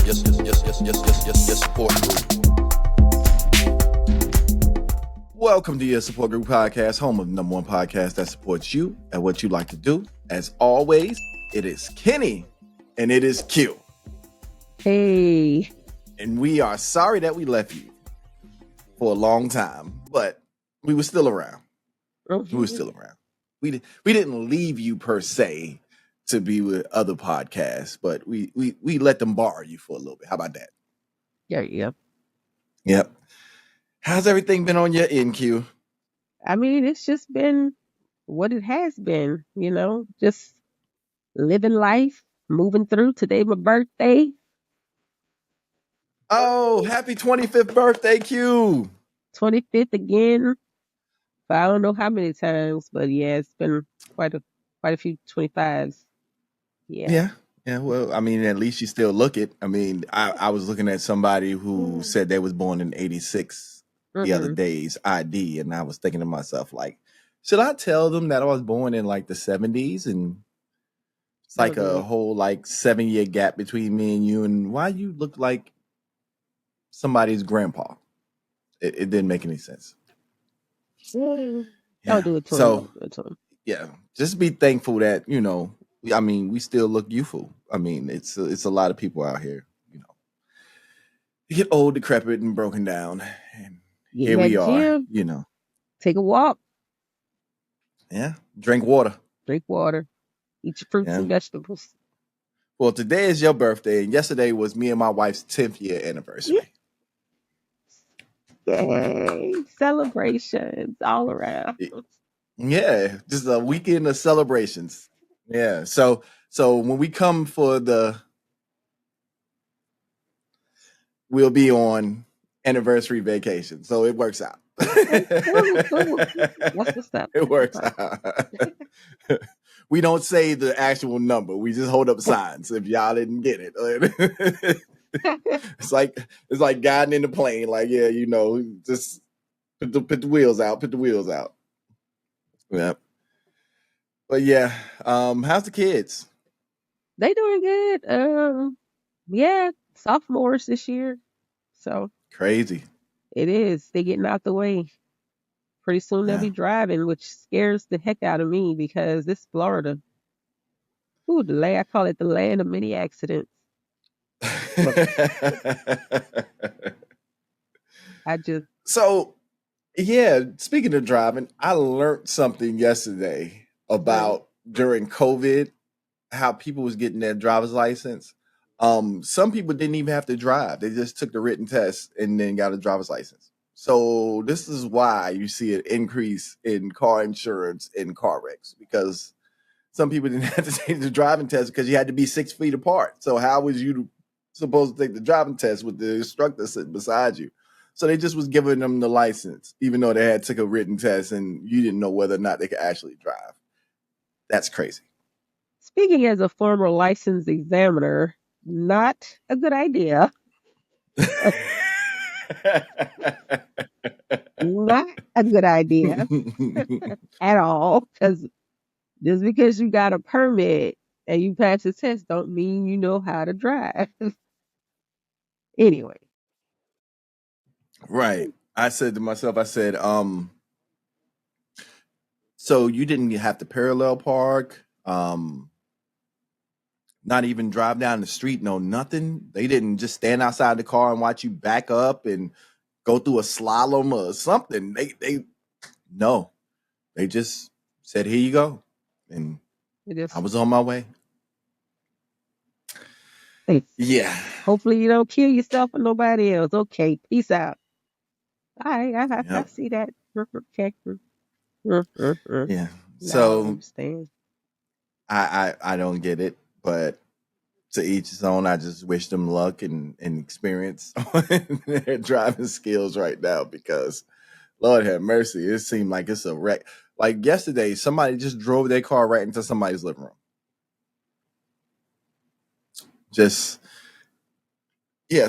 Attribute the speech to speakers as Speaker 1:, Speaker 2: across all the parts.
Speaker 1: your support group. Welcome to your support group podcast, home of the number one podcast that supports you and what you like to do. As always, it is Kenny and it is Q.
Speaker 2: Hey.
Speaker 1: And we are sorry that we left you for a long time, but we were still around. We were still around. We didn't leave you per se to be with other podcasts, but we let them borrow you for a little bit. How about that?
Speaker 2: Yep.
Speaker 1: How's everything been on your end, Q?
Speaker 2: I mean, it's just been what it has been, just living life, moving through. Today, my birthday.
Speaker 1: Oh, happy 25th birthday, Q.
Speaker 2: 25th again. But I don't know how many times, but yeah, it's been quite a few 25s.
Speaker 1: Yeah. Well, I mean, at least you still look it. I mean, I was looking at somebody who said they was born in 86 the other day's ID, and I was thinking to myself, like, should I tell them that I was born in like the 70s? And it's like a whole like 7-year gap between me and you, and why you look like somebody's grandpa? It didn't make any sense.
Speaker 2: I'll do it to him.
Speaker 1: Yeah, just be thankful that, I mean, we still look youthful. I mean, it's a lot of people out here, you get old, decrepit, and broken down, and here we are,
Speaker 2: Take a walk.
Speaker 1: Yeah, drink water.
Speaker 2: Eat your fruits and vegetables.
Speaker 1: Well, today is your birthday, and yesterday was me and my wife's 10th year anniversary.
Speaker 2: Yay! Celebrations all around.
Speaker 1: Yeah, just a weekend of celebrations. Yeah, so when we come for we'll be on anniversary vacation, so it works out.
Speaker 2: What's that?
Speaker 1: It works out. We don't say the actual number. We just hold up signs if y'all didn't get it. It's like guiding in the plane. Like, yeah, just put the wheels out. Put the wheels out. Yeah. But yeah, how's the kids?
Speaker 2: They doing good. Yeah, sophomores this year. So
Speaker 1: crazy.
Speaker 2: It is. They getting out the way. Pretty soon they'll be driving, which scares the heck out of me because this is Florida. Ooh, I call it the land of many accidents.
Speaker 1: So, yeah, speaking of driving, I learned something yesterday about during COVID, how people was getting their driver's license. Some people didn't even have to drive. They just took the written test and then got a driver's license. So this is why you see an increase in car insurance and car wrecks, because some people didn't have to take the driving test because you had to be 6 feet apart. So how was you supposed to take the driving test with the instructor sitting beside you? So they just was giving them the license, even though they had took a written test and you didn't know whether or not they could actually drive. That's crazy.
Speaker 2: Speaking as a former licensed examiner, not a good idea. Not a good idea at all. Because just because you got a permit and you pass the test don't mean you know how to drive. Anyway.
Speaker 1: Right. I said to myself, so you didn't have to parallel park, not even drive down the street, no nothing. They didn't just stand outside the car and watch you back up and go through a slalom or something. They just said, here you go. And I was on my way. Yeah.
Speaker 2: Hopefully you don't kill yourself or nobody else. Okay, peace out. I see that.
Speaker 1: Yeah. So I don't get it, but to each his own. I just wish them luck and experience on their driving skills right now, because Lord have mercy, it seemed like it's a wreck. Like yesterday, somebody just drove their car right into somebody's living room.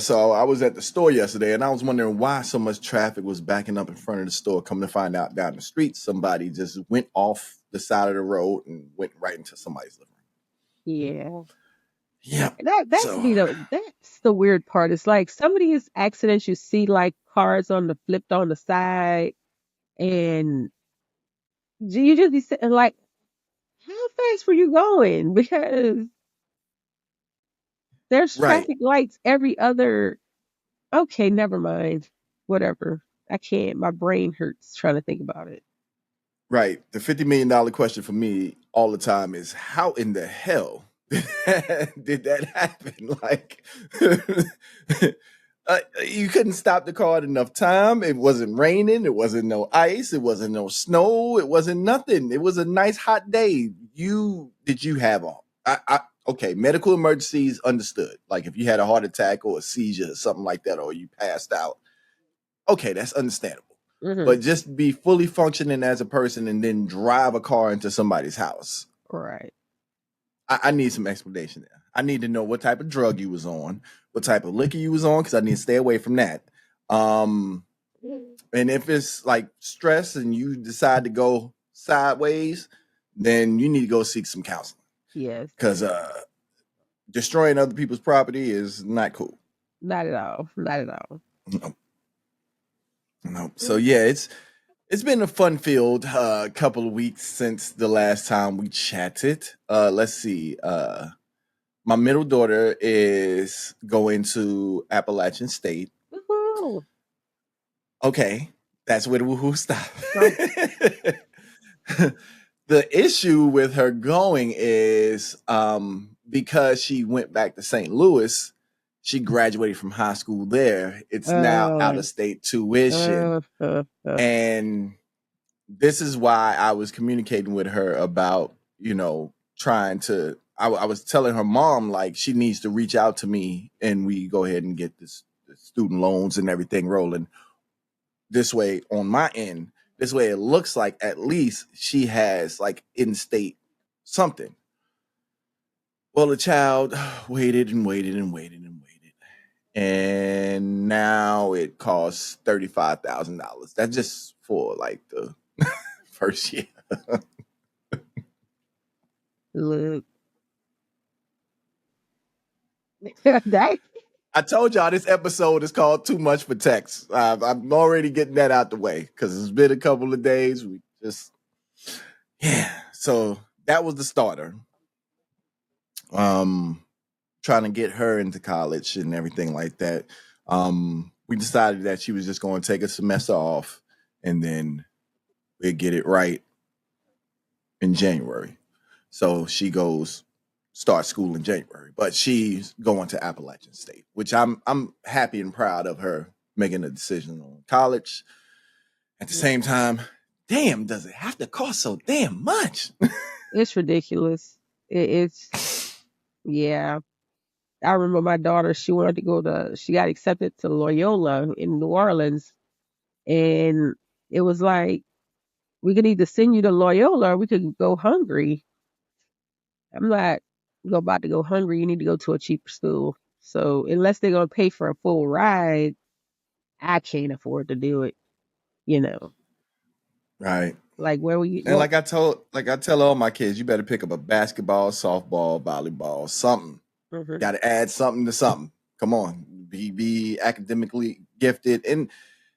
Speaker 1: So I was at the store yesterday and I was wondering why so much traffic was backing up in front of the store. Come to find out, down the street, somebody just went off the side of the road and went right into somebody's living room.
Speaker 2: Yeah.
Speaker 1: Yeah.
Speaker 2: And that
Speaker 1: So
Speaker 2: be that's the weird part. It's like some of these accidents you see like cars on the flipped on the side, and you just be sitting like, how fast were you going? Because there's
Speaker 1: right,
Speaker 2: traffic lights every other. Okay, never mind. Whatever. I can't. My brain hurts trying to think about it.
Speaker 1: right. The $50 million question for me all the time is how in the hell did that happen? Like, you couldn't stop the car at enough time. It wasn't raining. It wasn't no ice. It wasn't no snow. It wasn't nothing. It was a nice hot day. Did you have a okay, medical emergencies understood. Like if you had a heart attack or a seizure or something like that, or you passed out. Okay, that's understandable.
Speaker 2: Hmm.
Speaker 1: But just be fully functioning as a person and then drive a car into somebody's house.
Speaker 2: Right.
Speaker 1: I need some explanation there. I need to know what type of drug you was on, what type of liquor you was on, because I need to stay away from that. Um, and if it's like stress and you decide to go sideways, then you need to go seek some counseling
Speaker 2: Yes.
Speaker 1: because destroying other people's property is not cool.
Speaker 2: Not at all. Not at all.
Speaker 1: No, no. So yeah, it's been a fun filled couple of weeks since the last time we chatted. Let's see. My middle daughter is going to Appalachian State.
Speaker 2: Woohoo!
Speaker 1: Okay, that's where the woohoo stop.
Speaker 2: So,
Speaker 1: The issue with her going is because she went back to St. Louis, she graduated from high school there. It's now out
Speaker 2: uh,
Speaker 1: of state tuition.
Speaker 2: uh, uh, uh,
Speaker 1: And this is why I was communicating with her about, trying to. I was telling her mom like she needs to reach out to me and we go ahead and get the student loans and everything rolling this way on my end. This way it looks like at least she has like in-state something. Well, the child waited and waited and waited and waited. And now it costs $35,000. That's just for like the first year.
Speaker 2: look. That
Speaker 1: I told y'all this episode is called Too Much for Text. I'm already getting that out the way because it's been a couple of days. We just, yeah. So that was the starter. Um, Trying to get her into college and everything like that. We decided that she was just going to take a semester off and then we'd get it right in January. So she goes start school in January, but she's going to Appalachian State, which I'm happy and proud of her making a decision on college. At the same time, damn, does it have to cost so damn much?
Speaker 2: it's ridiculous. It's yeah. I remember my daughter. She wanted to go to. She got accepted to Loyola in New Orleans, and it was like we could either send you to Loyola or we could go hungry. I'm not about to go hungry. You need to go to a cheaper school. So unless they're gonna pay for a full ride, I can't afford to do it. You know,
Speaker 1: Right.
Speaker 2: like where we
Speaker 1: And
Speaker 2: well,
Speaker 1: like I tell all my kids, you better pick up a basketball, softball, volleyball, something.
Speaker 2: mhm.
Speaker 1: Got to add something to something. Come on, be academically gifted,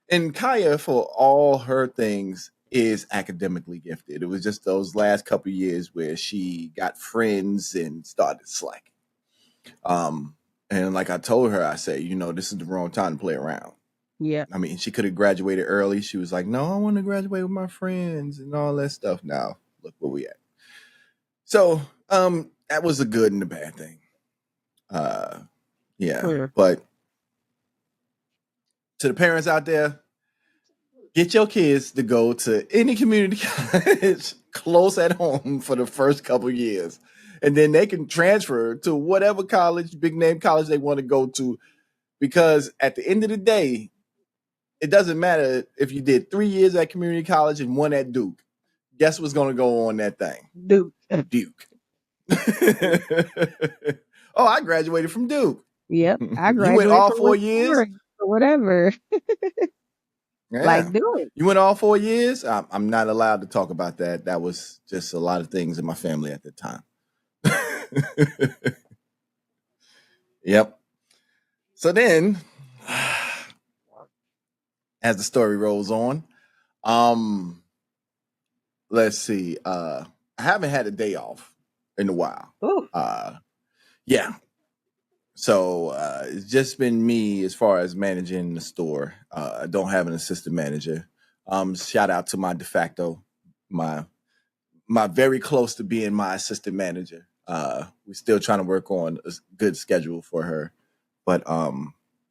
Speaker 1: and Kaya for all her things is academically gifted. It was just those last couple of years where she got friends and started slacking. Um, and like I told her, I said, this is the wrong time to play around.
Speaker 2: Yeah,
Speaker 1: I mean, she could have graduated early. She was like, "No, I want to graduate with my friends and all that stuff." Now, look where we at. So, that was a good and a bad thing. Uh, yeah,
Speaker 2: hmm.
Speaker 1: but to the parents out there, get your kids to go to any community college close at home for the first couple years, and then they can transfer to whatever college, big name college they want to go to. Because at the end of the day, it doesn't matter if you did 3 years at community college and one at Duke. Guess what's going to go on that thing?
Speaker 2: Dude.
Speaker 1: Duke. Oh, I graduated from Duke.
Speaker 2: Yep, I
Speaker 1: You went
Speaker 2: graduated
Speaker 1: all
Speaker 2: from
Speaker 1: 4 years?
Speaker 2: Lawrence or whatever.
Speaker 1: Yeah.
Speaker 2: Like, do it.
Speaker 1: You went all 4 years? I'm not allowed to talk about that. That was just a lot of things in my family at the time. Yep. So then, as the story rolls on, um, let's see. I haven't had a day off in a while.
Speaker 2: Ooh.
Speaker 1: Uh, yeah. So it's just been me as far as managing the store. I don't have an assistant manager. Shout out to my de facto, my very close to being my assistant manager. We're still trying to work on a good schedule for her, but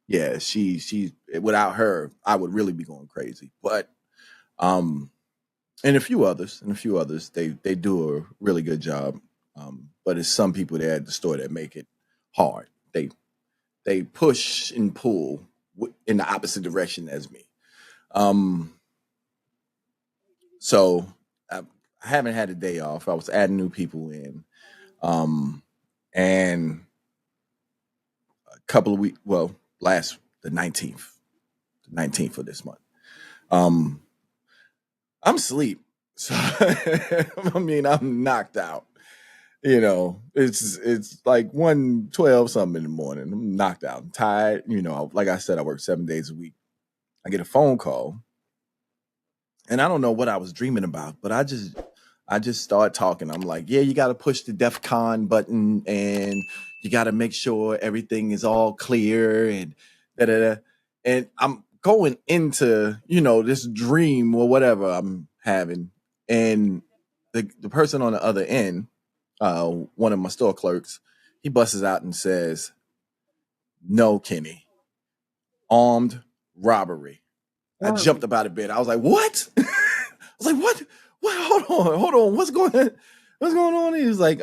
Speaker 1: yeah, she without her, I would really be going crazy. But um, and a few others, they do a really good job. But it's some people there at the store that make it hard. They push and pull in the opposite direction as me. Um, so I haven't had a day off. I was adding new people in. Um, and a couple of weeks, well, last the 19th of this month. Um, I'm asleep. So I mean, I'm knocked out. It's like 1:12 something in the morning. I'm knocked out. I'm tired. Like I said, I work 7 days a week. I get a phone call, and I don't know what I was dreaming about, but I just start talking. I'm like, yeah, you got to push the DEF CON button, and you got to make sure everything is all clear, and da da da. And I'm going into this dream or whatever I'm having, and the person on the other end, one of my store clerks, he busts out and says, "No, Kenny, armed robbery." I
Speaker 2: Oh,
Speaker 1: jumped up out of bed. I was like, "What?" I was like, "What? What? Hold on. What's going on? What's going on?" He was like,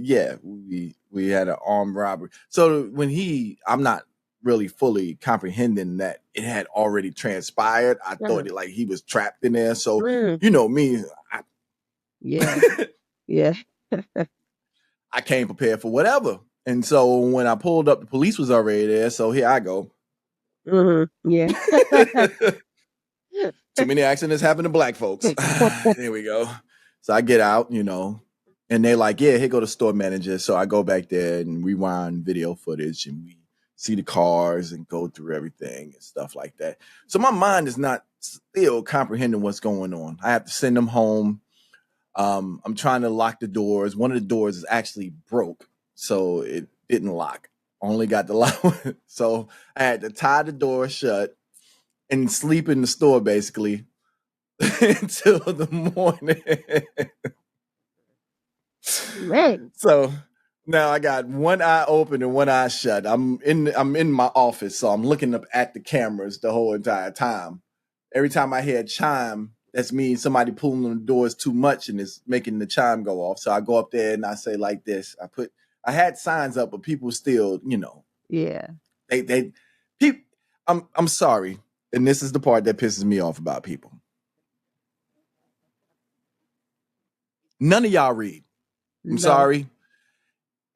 Speaker 1: yeah, we had an armed robbery." So I'm not really fully comprehending that it had already transpired. I thought
Speaker 2: uh,
Speaker 1: it like he was trapped in there. So
Speaker 2: mm,
Speaker 1: me,
Speaker 2: yeah,
Speaker 1: I,
Speaker 2: yeah.
Speaker 1: I came prepared for whatever. And so when I pulled up, the police was already there. So here I go.
Speaker 2: Yeah.
Speaker 1: Too many accidents happen to black folks. There we go. So I get out, and they're like, yeah, here go the store manager. So I go back there and rewind video footage, and we see the cars and go through everything and stuff like that. So my mind is not still comprehending what's going on. I have to send them home. I'm trying to lock the doors. One of the doors is actually broke, so it didn't lock. Only got the lock. So I had to tie the door shut and sleep in the store basically until the morning.
Speaker 2: Man,
Speaker 1: So now I got one eye open and one eye shut. I'm in my office, so I'm looking up at the cameras the whole entire time. Every time I hear a chime, that's means somebody pulling on the doors too much and it's making the chime go off. So I go up there and I say like this. I had signs up, but people still,
Speaker 2: yeah.
Speaker 1: they people. I'm sorry, and this is the part that pisses me off about people. None of y'all read. I'm
Speaker 2: No.
Speaker 1: sorry.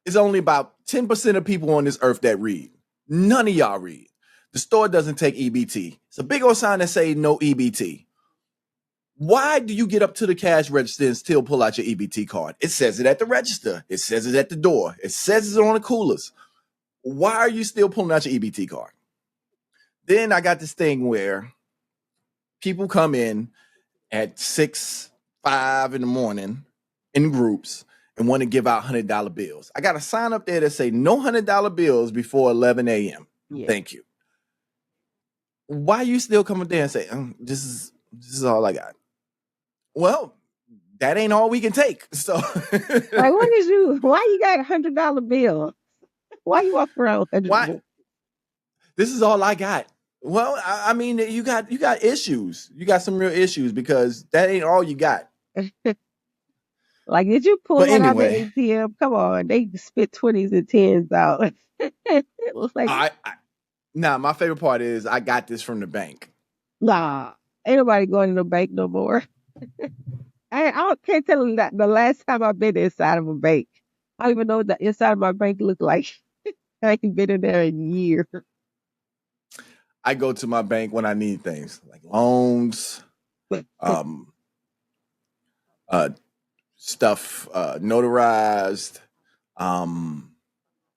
Speaker 1: It's only about 10% of people on this earth that read. None of y'all read. The store doesn't take EBT. It's a big old sign that say no EBT. Why do you get up to the cash register and still pull out your EBT card? It says it at the register. It says it at the door. It says it on the coolers. Why are you still pulling out your EBT card? Then I got this thing where people come in at 6, 5 in the morning in groups and want to give out $100 bills. I got a sign up there that say no $100 bills before 11 a.m.
Speaker 2: Yeah.
Speaker 1: Thank you. Why you still coming there and say, this is all I got? Well, that ain't all we can take. So
Speaker 2: Like, what is you? Why you got $100 bill? Why you walk around with
Speaker 1: why
Speaker 2: 100?
Speaker 1: this is all I got? Well, I mean, you got issues. You got some real issues because that ain't all you got.
Speaker 2: Like, did you pull
Speaker 1: But
Speaker 2: that out the
Speaker 1: anyway,
Speaker 2: ATM? Come on, they spit 20s and 10s out. It was like,
Speaker 1: I now my favorite part is I got this from the bank.
Speaker 2: nah, ain't nobody going to the bank no more. Can't tell you that the last time I've been inside of a bank. I don't even know what the inside of my bank looked like. I ain't been in there in years.
Speaker 1: I go to my bank when I need things like loans, um, uh, stuff notarized, um,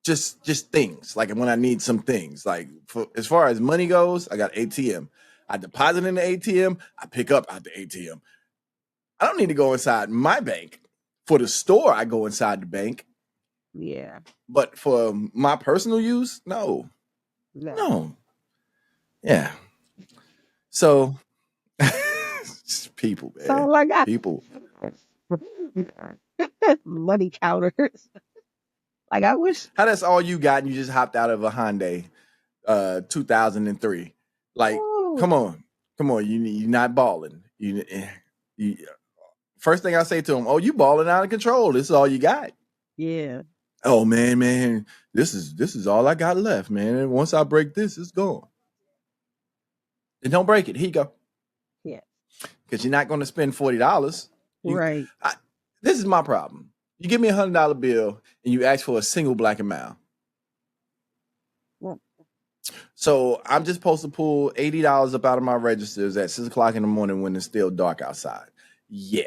Speaker 1: just things like when I need some things. Like as far as money goes, I got ATM. I deposit in the ATM. I pick up at the ATM. I don't need to go inside my bank. For the store, I go inside the bank.
Speaker 2: Yeah.
Speaker 1: But for my personal use, no,
Speaker 2: No.
Speaker 1: no, yeah. So people,
Speaker 2: That's
Speaker 1: man,
Speaker 2: all I got.
Speaker 1: people.
Speaker 2: Money counters. Like I wish.
Speaker 1: How that's all you got, and you just hopped out of a Hyundai, 2003. Like,
Speaker 2: Oh,
Speaker 1: come on, come on. You're not balling. You first thing I say to him, oh, you balling out of control. This is all you got.
Speaker 2: yeah.
Speaker 1: Oh man, this is all I got left, man. And once I break this, it's gone. And don't break it. Here you go.
Speaker 2: Yeah.
Speaker 1: Because you're not going to spend $40. You,
Speaker 2: Right.
Speaker 1: I, this is my problem. You give me $100 bill and you ask for a single black and mild.
Speaker 2: Well,
Speaker 1: So I'm just supposed to pull $80 up out of my registers at 6 o'clock in the morning when it's still dark outside. Yeah.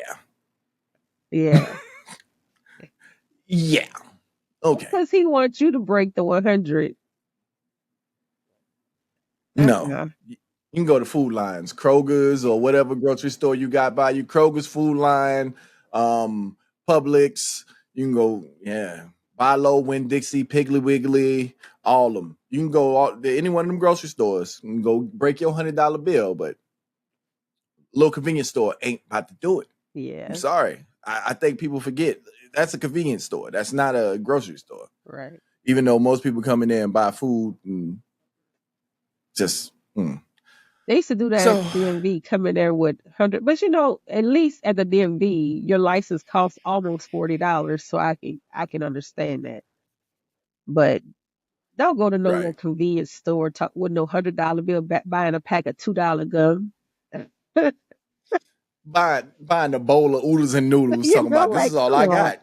Speaker 2: yeah.
Speaker 1: Yeah. Okay.
Speaker 2: Because he wants you to break the 100.
Speaker 1: No.
Speaker 2: Uh-uh.
Speaker 1: You can go to food lines, Kroger's or whatever grocery store you got by you. Kroger's food line, um, Publix. You can go, yeah. Buy low, Win Dixie, Piggly Wiggly, all of them. You can go to any one of them grocery stores. You can go break your $100 bill, but little convenience store ain't about to do it. I'm
Speaker 2: Yeah.
Speaker 1: sorry. I think people forget that's a convenience store. That's not a grocery store.
Speaker 2: Right.
Speaker 1: Even though most people come in there and buy food and just
Speaker 2: They used to do that at
Speaker 1: so
Speaker 2: the DMV, come in there with 100. But at least at the DMV, your license costs almost $40, so I can understand that. But don't go to no little
Speaker 1: right.
Speaker 2: convenience store talk with no $100 bill buying a pack of $2 gum.
Speaker 1: Buying a bowl of oodles and noodles, talking about this
Speaker 2: Like
Speaker 1: is all
Speaker 2: come
Speaker 1: I
Speaker 2: on.
Speaker 1: got.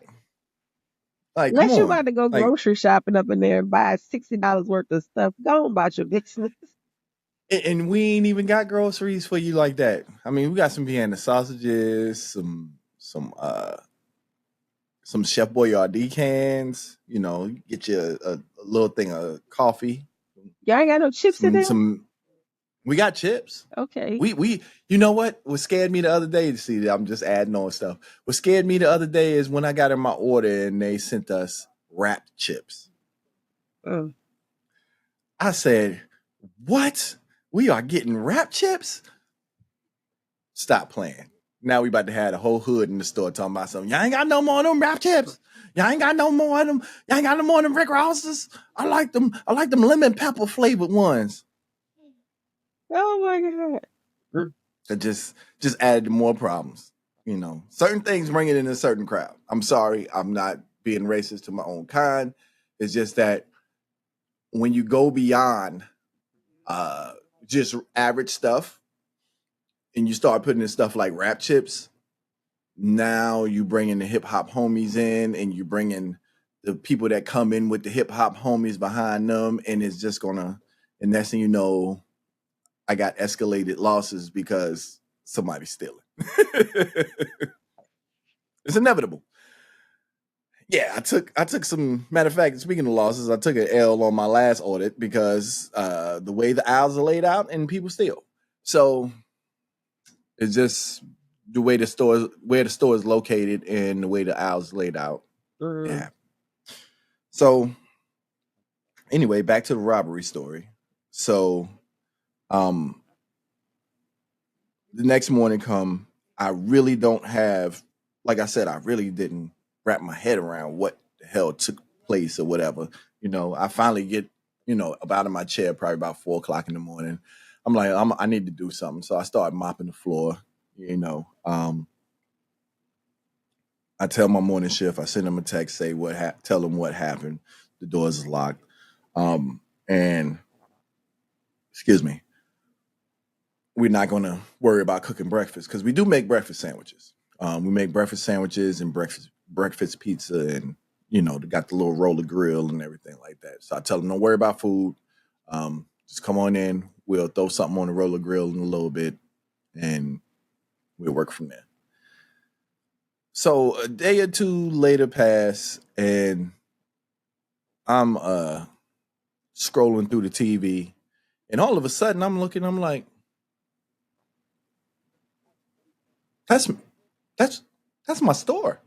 Speaker 1: Like, come
Speaker 2: Unless you
Speaker 1: on.
Speaker 2: about to go
Speaker 1: Like,
Speaker 2: grocery shopping up in there and buy $60 worth of stuff, go on about your business.
Speaker 1: and we ain't even got groceries for you like that. I mean, we got some Vienna sausages, some Chef Boyardee cans. Get you a little thing of coffee.
Speaker 2: Y'all ain't got no chips in there?
Speaker 1: Some. We got chips.
Speaker 2: Okay.
Speaker 1: We you know what scared me the other day? See, I'm just adding on stuff. What scared me the other day is when I got in my order and they sent us wrapped chips.
Speaker 2: Oh,
Speaker 1: I said, "What? We are getting wrapped chips? Stop playing." Now we about to have a whole hood in the store talking about something. Y'all ain't got no more of them wrapped chips. Y'all ain't got no more of them. Y'all ain't got no more of them Rick Rosses. I like them. I like them lemon pepper flavored ones.
Speaker 2: oh my God.
Speaker 1: That just added more problems. Certain things bring it in a certain crowd. I'm sorry, I'm not being racist to my own kind. It's just that when you go beyond uh, just average stuff and you start putting in stuff like rap chips, now you bring in the hip hop homies in, and you bring in the people that come in with the hip hop homies behind them, and it's just gonna. And next thing you know, I got escalated losses because somebody's stealing. It's inevitable. Yeah, I took some matter of fact, speaking of losses, I took an L on my last audit because the way the aisles are laid out and people steal. So it's just the way the store is located and the way the aisles laid out.
Speaker 2: Mm,
Speaker 1: Yeah. So anyway, back to the robbery story. So um the next morning come, I really don't have, like I said, I really didn't wrap my head around what the hell took place or whatever. I finally get, up out of my chair probably about 4 o'clock in the morning. I'm like, I need to do something. So I start mopping the floor, you know. I tell my morning shift, I send them a text, say tell them what happened. The doors is locked. And excuse me, we're not going to worry about cooking breakfast because we do make breakfast sandwiches. We make breakfast sandwiches and breakfast pizza, and they got the little roller grill and everything like that. So I tell them, don't worry about food. Just come on in. We'll throw something on the roller grill in a little bit, and we'll work from there. So a day or two later pass, and I'm scrolling through the TV, and all of a sudden I'm looking. I'm like, that's that's that's my store.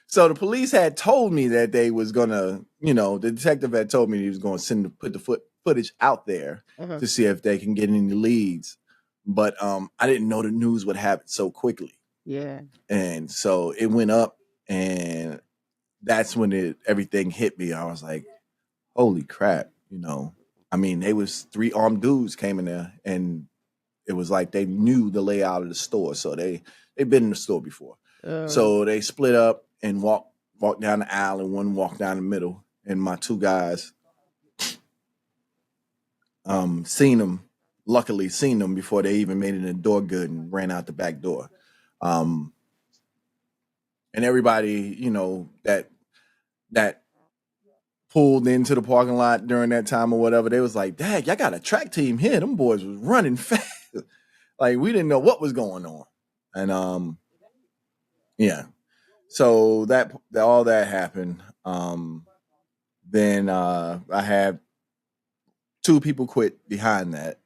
Speaker 1: So the police had told me that they was gonna, the detective had told me he was gonna put the footage out there
Speaker 2: Uh-huh.
Speaker 1: to see if they can get any leads. But I didn't know the news would happen so quickly,
Speaker 2: Yeah.
Speaker 1: and so it went up, and that's when everything hit me. I was like, "Holy crap!" I mean, they was three armed dudes came in there, and it was like they knew the layout of the store, so they've been in the store before.
Speaker 2: Uh,
Speaker 1: So they split up and walked down the aisle, and one walked down the middle. And my two guys seen them, luckily seen them before they even made it in the door good and ran out the back door. Um, and everybody, that pulled into the parking lot during that time or whatever, they was like, "Dad, y'all got a track team here. Them boys was running fast. Like we didn't know what was going on." And yeah, so that all that happened. Then I had two people quit behind that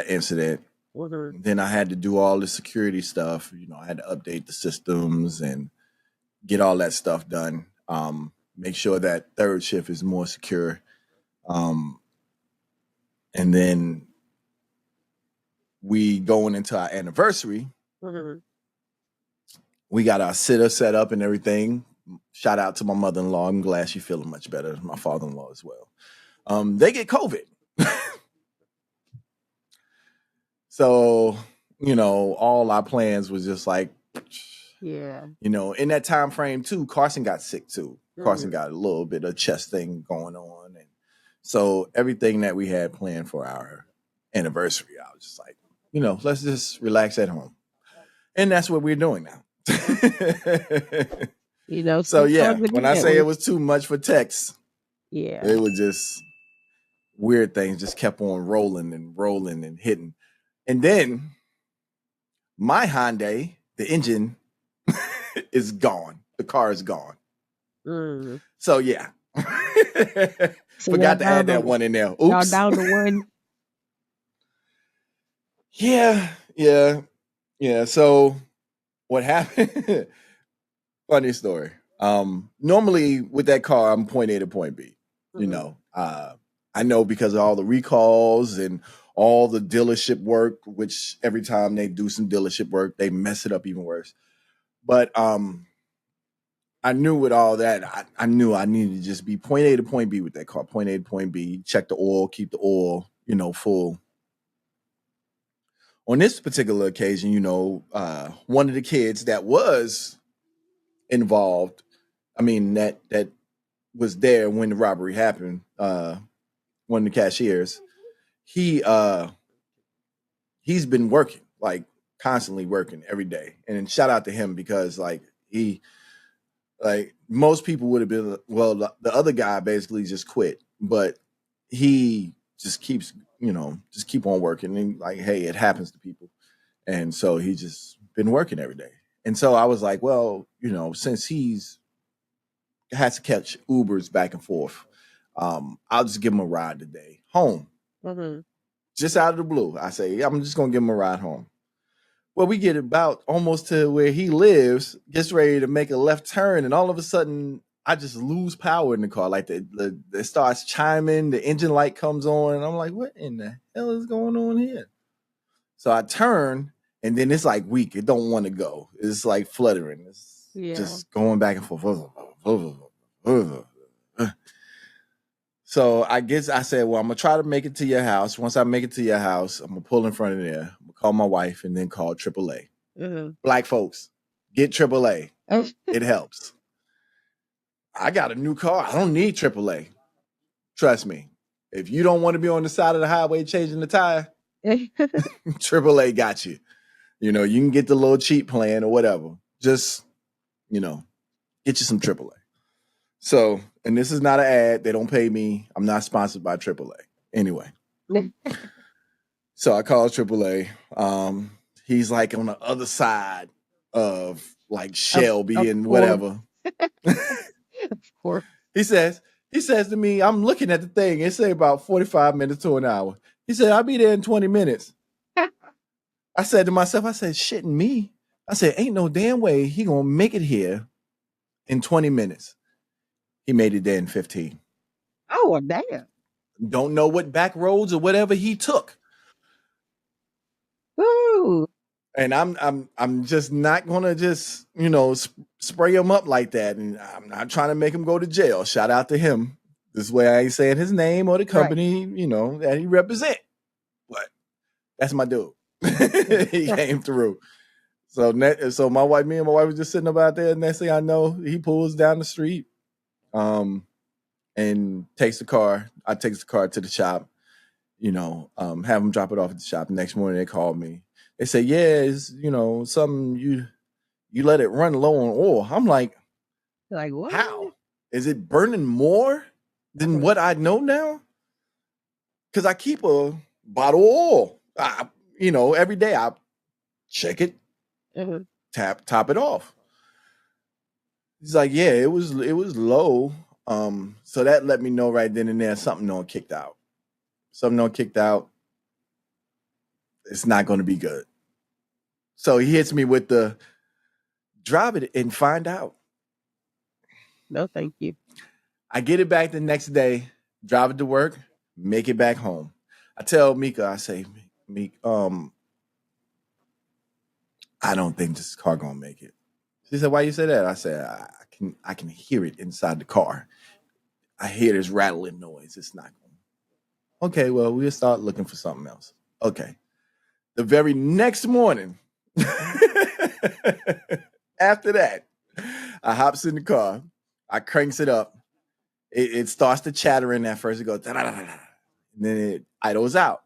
Speaker 1: incident.
Speaker 2: mhm.
Speaker 1: Then I had to do all the security stuff. I had to update the systems and get all that stuff done. Make sure that third shift is more secure. Um, and then we going into our anniversary.
Speaker 2: Mhm.
Speaker 1: We got our sitter set up and everything. Shout out to my mother-in-law. I'm glad she's feeling much better. My father-in-law as well. They get COVID. So, all our plans was just like,
Speaker 2: Yeah.
Speaker 1: in that time frame too, Carson got sick too. Carson
Speaker 2: Mhm.
Speaker 1: got a little bit of chest thing going on. And so everything that we had planned for our anniversary, I was just like, let's just relax at home. And that's what we're doing now. So
Speaker 2: Sometimes
Speaker 1: yeah,
Speaker 2: it
Speaker 1: when
Speaker 2: be
Speaker 1: I
Speaker 2: that
Speaker 1: say it
Speaker 2: way.
Speaker 1: was too much for Tex,
Speaker 2: Yeah.
Speaker 1: it was just weird things just kept on rolling and hitting. And then my Hyundai, the engine is gone. The car is gone.
Speaker 2: Mm.
Speaker 1: So yeah.
Speaker 2: So
Speaker 1: Forgot to add that one in there.
Speaker 2: y'all
Speaker 1: Oops.
Speaker 2: down to one.
Speaker 1: Yeah, yeah, yeah. So what happened? Funny story. Normally with that car, I'm point A to point B. You
Speaker 2: Mhm.
Speaker 1: know, I know because of all the recalls and all the dealership work, which every time they do some dealership work, they mess it up even worse. But I knew with all that, I knew I needed to just be point A to point B with that car. Point A to point B, check the oil, keep the oil, full. On this particular occasion, one of the kids that was involved, I mean, that was there when the robbery happened, one of the cashiers, he he's been working, like constantly working every day. And shout out to him because he like most people would have been, well, the other guy basically just quit, but he just keeps, just keep on working, and like, hey, it happens to people. And so he just been working every day. And so I was like, well, since he's has to catch Ubers back and forth, I'll just give him a ride today home.
Speaker 2: Mhm.
Speaker 1: Just out of the blue, I say, I'm just gonna give him a ride home. Well, we get about almost to where he lives, gets ready to make a left turn, and all of a sudden, I just lose power in the car. Like it starts chiming, the engine light comes on, and I'm like, what in the hell is going on here? So I turn, and then it's like weak. It don't want to go. It's like fluttering. It's
Speaker 2: Yeah.
Speaker 1: just going back and forth. So I guess I said, well, I'm gonna try to make it to your house. Once I make it to your house, I'm gonna pull in front of there. I'm gonna call my wife and then call AAA.
Speaker 2: Mhm.
Speaker 1: Black folks, get AAA. It helps. I got a new car. I don't need AAA. Trust me. If you don't want to be on the side of the highway changing the tire, AAA got you. You can get the little cheap plan or whatever. Just, you know, get you some AAA. So, and this is not an ad. They don't pay me. I'm not sponsored by AAA. Anyway, so I called AAA. He's like on the other side of like
Speaker 2: of
Speaker 1: Shelby and
Speaker 2: four.
Speaker 1: whatever.
Speaker 2: Of course.
Speaker 1: he says, he says to me, I'm looking at the thing. It say about 45 minutes to an hour. He said, I'll be there in 20 minutes. I said to myself, I said, shitting me. I said, ain't no damn way he gonna make it here in 20 minutes. He made it there in 15.
Speaker 2: Oh, well, damn.
Speaker 1: Don't know what back roads or whatever he took.
Speaker 2: Woo.
Speaker 1: And I'm just not gonna just spray him up like that. And I'm not trying to make him go to jail. Shout out to him. This way I ain't saying his name or the
Speaker 2: Right.
Speaker 1: company, that he represent. But that's my dude. He came through. So me and my wife was just sitting up out there. And next thing I know, he pulls down the street, and takes the car. I takes the car to the shop. Have him drop it off at the shop. The next morning they called me. They say, yeah, it's something you let it run low on oil. I'm like,
Speaker 2: Like,
Speaker 1: how?
Speaker 2: what?
Speaker 1: Is it burning more than
Speaker 2: Uh-huh.
Speaker 1: what I know now? Because I keep a bottle of oil. Every day I check it,
Speaker 2: Uh-huh.
Speaker 1: top it off. He's like, yeah, it was low. So that let me know right then and there something on kicked out. Something on kicked out. It's not going to be good. So he hits me with the drive it and find out.
Speaker 2: No, thank you.
Speaker 1: I get it back the next day, drive it to work, make it back home. I tell Mika, I say, Meek, I don't think this car gonna make it. She said, why you say that? I said, I can hear it inside the car. I hear this rattling noise. It's not going. Okay, well, we'll start looking for something else. Okay. The very next morning, after that, I hops in the car, I cranks it up. It starts to chattering at first. It goes, da-da-da-da-da. And then it idles out.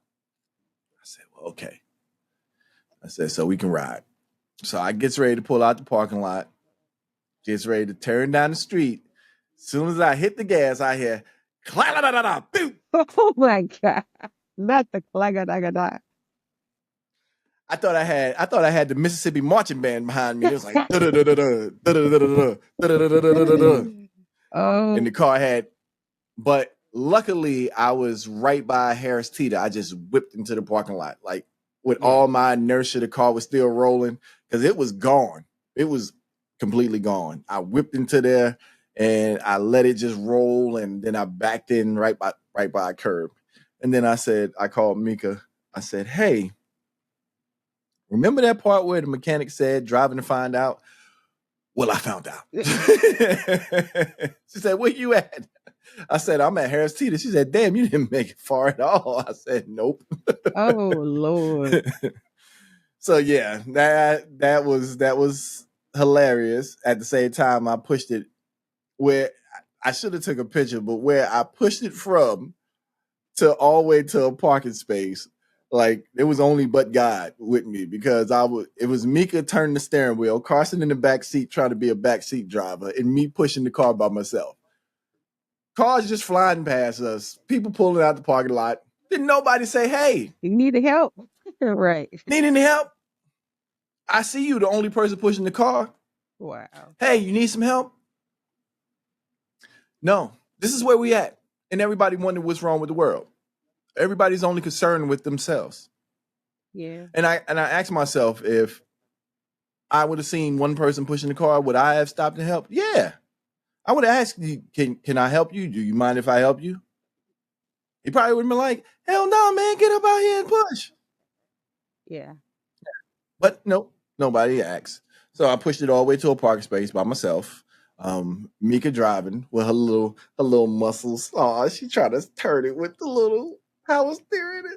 Speaker 1: I said, well, okay. I said, so we can ride. So I gets ready to pull out the parking lot, gets ready to turn down the street. As soon as I hit the gas, I hear, cla-da-da-da-da, boop.
Speaker 2: Oh my God. Not the clagadagadai.
Speaker 1: I thought I had the Mississippi marching band behind me. It was like da da da da da da da da da da da da da da. And the
Speaker 2: Oh,
Speaker 1: car had, but luckily I was right by Harris Teeter. I just whipped into the parking lot. Like with
Speaker 2: yeah.
Speaker 1: all my inertia, the car was still rolling because it was gone. It was completely gone. I whipped into there and I let it just roll, and then I backed in right by a curb. And then I called Mika. I said, hey, remember that part where the mechanic said driving to find out? Well, I found out. She said, where you at? I said, I'm at Harris Teeter. She said, damn, you didn't make it far at all. I said, nope.
Speaker 2: Oh, Lord.
Speaker 1: So yeah, that was hilarious. At the same time, I pushed it where I should have took a picture, but where I pushed it from to all the way to a parking space, like it was only but God with me, because it was Mika turning the steering wheel, Carson in the back seat trying to be a back seat driver, and me pushing the car by myself. Cars just flying past us, people pulling out the parking lot. Didn't nobody say, hey,
Speaker 2: You need help? Right.
Speaker 1: need any help? I see you, the only person pushing the car.
Speaker 2: Wow.
Speaker 1: Hey, you need some help? No. This is where we at. And everybody wondered what's wrong with the world. Everybody's only concerned with themselves.
Speaker 2: Yeah.
Speaker 1: And I asked myself, if I would have seen one person pushing the car, would I have stopped to help? Yeah. I would have asked you, can I help you? Do you mind if I help you? He probably would have been like, hell no, man, get up out here and push.
Speaker 2: Yeah.
Speaker 1: But no, nobody asked. So I pushed it all the way to a parking space by myself. Mika driving with her little muscles. Oh, she tried to turn it with the little power steering.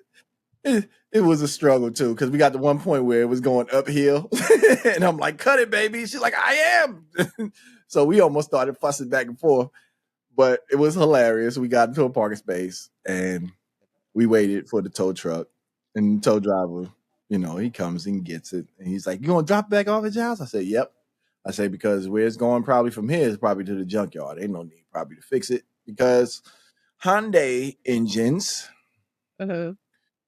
Speaker 1: It was a struggle too, because we got to one point where it was going uphill, and I'm like, "Cut it, baby." She's like, "I am." So we almost started fussing back and forth, but it was hilarious. We got into a parking space and we waited for the tow truck, and the tow driver, he comes and gets it, and he's like, "You gonna drop it back off at your house?" I said, "Yep." I say, because where it's going probably from here is probably to the junkyard. Ain't no need probably to fix it, because Hyundai engines,
Speaker 2: Uh-huh.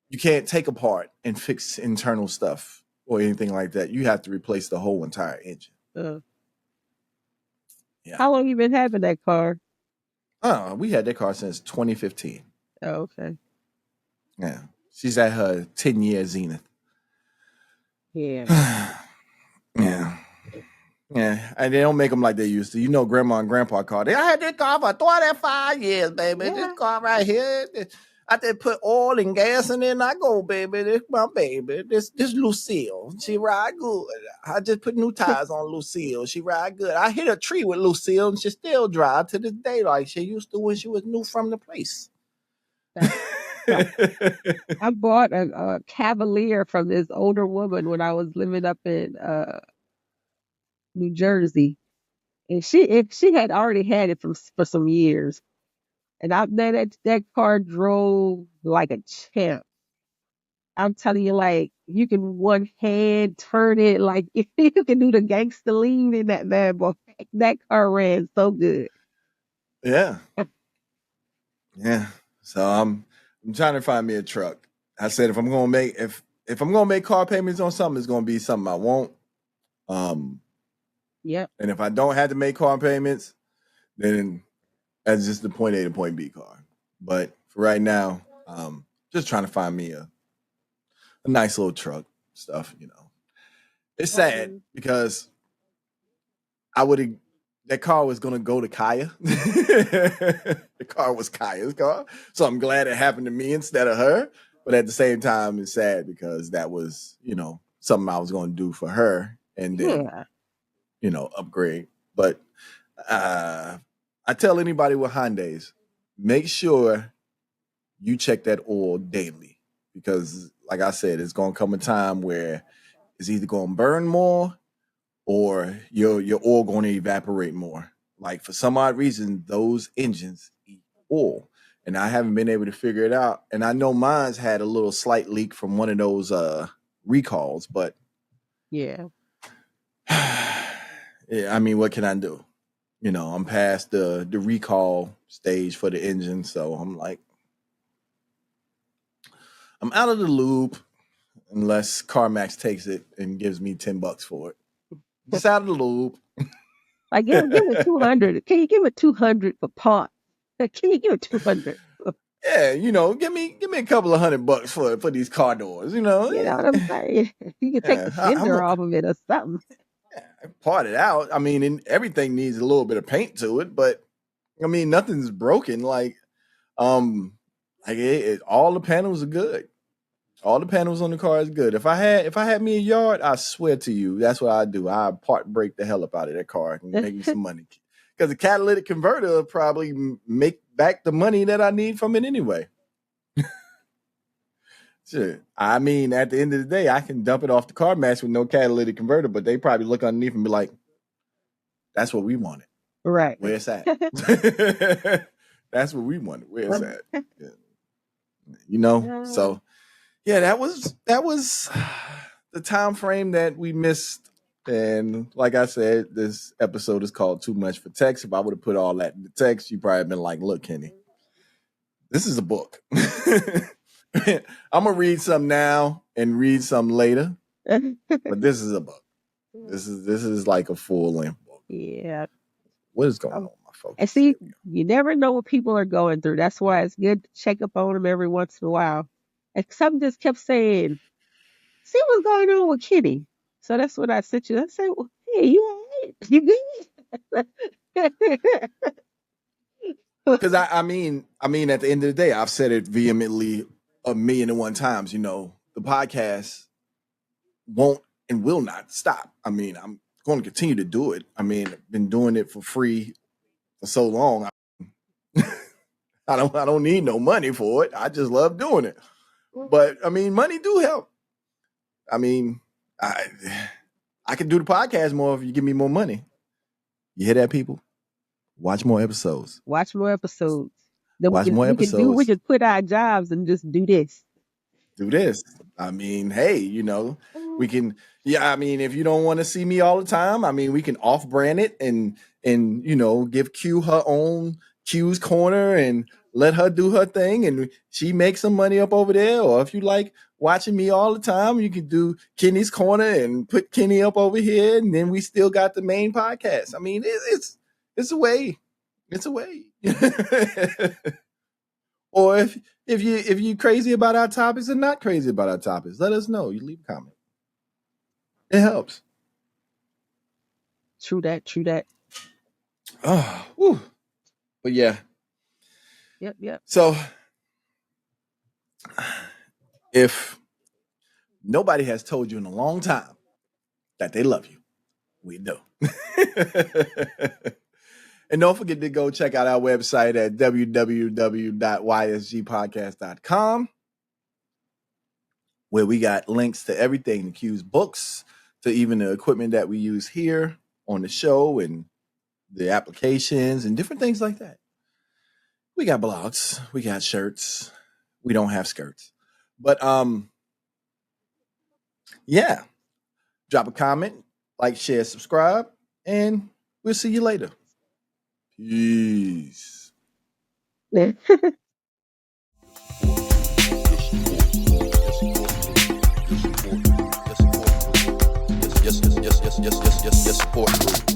Speaker 1: you can't take apart and fix internal stuff or anything like that. You have to replace the whole entire engine.
Speaker 2: Uh,
Speaker 1: Yeah.
Speaker 2: How long you been having that car?
Speaker 1: We had that car since 2015.
Speaker 2: Oh, okay.
Speaker 1: Yeah. She's at her 10-year zenith.
Speaker 2: Yeah.
Speaker 1: Yeah. Yeah, and they don't make them like they used to. You know, grandma and grandpa car. I had this car for 25 years, baby. This
Speaker 2: Yeah.
Speaker 1: car right here. I just put oil and gas in it and I go, baby. This my baby. This Lucille. She ride good. I just put new tires on Lucille. She ride good. I hit a tree with Lucille and she still drive to this day like she used to when she was new from the place.
Speaker 2: That's so I bought a Cavalier from this older woman when I was living up in New Jersey. And she had already had it for some years. And I man, that car drove like a champ. I'm telling you, like you can one hand turn it, like if you can do the gangster lean in that bad boy. That car ran so good.
Speaker 1: Yeah. Yeah. So I'm trying to find me a truck. I said if I'm gonna make car payments on something, it's gonna be something I want. Um,
Speaker 2: Yep.
Speaker 1: and if I don't have to make car payments, then that's just the point A to point B car. But for right now, just trying to find me a nice little truck stuff. It's sad
Speaker 2: Um,
Speaker 1: because I would have that car was gonna go to Kaya. The car was Kaya's car. So I'm glad it happened to me instead of her. But at the same time, it's sad because that was, something I was gonna do for her and then,
Speaker 2: yeah.
Speaker 1: upgrade. But I tell anybody with Hyundais, make sure you check that oil daily. Because like I said, it's gonna come a time where it's either gonna burn more or your oil going to evaporate more. Like for some odd reason, those engines eat oil, and I haven't been able to figure it out. And I know mine's had a little slight leak from one of those recalls, but
Speaker 2: Yeah.
Speaker 1: yeah, I mean, what can I do? I'm past the recall stage for the engine, so I'm like, I'm out of the loop unless CarMax takes it and gives me $10 for it. Just out of the loop.
Speaker 2: Like give it 200. Can you give it 200 for part? Can you give it 200?
Speaker 1: Yeah, give me a couple of $100 for these car doors.
Speaker 2: You know what I'm saying? You can take
Speaker 1: Yeah,
Speaker 2: the
Speaker 1: I'm
Speaker 2: fender off of it or something.
Speaker 1: part it out. I mean, and everything needs a little bit of paint to it, but I mean, nothing's broken. Um, all the panels are good. All the panels on the car is good. If I had me a yard, I swear to you, that's what I do. I part break the hell up out of that car and make me some money. Because the catalytic converter will probably make back the money that I need from it anyway. Sure. I mean, at the end of the day, I can dump it off the car match with no catalytic converter, but they probably look underneath and be like, "That's what we wanted.
Speaker 2: Right.
Speaker 1: Where it's at." That's what we wanted. Where it's at. Yeah.
Speaker 2: Uh,
Speaker 1: So yeah, that was the time frame that we missed. And like I said, this episode is called Too Much for Text. If I would have put all that in the text, you probably been like, "Look, Kenny, this is a book." I'm gonna read some now and read some later, but this is a book. This is like a full length book.
Speaker 2: yeah.
Speaker 1: What is going
Speaker 2: Um,
Speaker 1: on, my
Speaker 2: and
Speaker 1: focus?
Speaker 2: see,
Speaker 1: There we go.
Speaker 2: you never know what people are going through. That's why it's good to check up on them every once in a while. And something just kept saying, "See what's going on with Kitty." So that's what I sent you. I said, well, "Hey, you all right? You good?"
Speaker 1: Because I mean, at the end of the day, I've said it vehemently 1,000,001 times. The podcast won't and will not stop. I mean, I'm going to continue to do it. I mean, I've been doing it for free for so long. I don't need no money for it. I just love doing it. But I mean, money do help. I mean, I I can do the podcast more if you give me more money. You hear that, people? Watch more episodes.
Speaker 2: Watch more episodes. Then we
Speaker 1: Watch
Speaker 2: can
Speaker 1: more
Speaker 2: we can do we
Speaker 1: episodes.
Speaker 2: can quit our jobs and just do this.
Speaker 1: Do this. I mean, hey, we can. Yeah, I mean, if you don't want to see me all the time, I mean, we can off brand it and give Q her own Q's corner and let her do her thing and she makes some money up over there. Or if you like watching me all the time, you can do Kenny's corner and put Kenny up over here, and then we still got the main podcast. I mean, It's a way. It's a way. Or if you crazy about our topics and not crazy about our topics, let us know. You leave a comment. It helps.
Speaker 2: True that. True that.
Speaker 1: Oh, whew. But yeah.
Speaker 2: Yep. Yep.
Speaker 1: So if nobody has told you in a long time that they love you, we know. And don't forget to go check out our website at www.ysgpodcast.com, where we got links to everything, the Q's books, to even the equipment that we use here on the show and the applications and different things like that. We got blogs, we got shirts. We don't have skirts. But yeah, drop a comment, like, share, subscribe, and we'll see you later. Peace. Yes, support crew.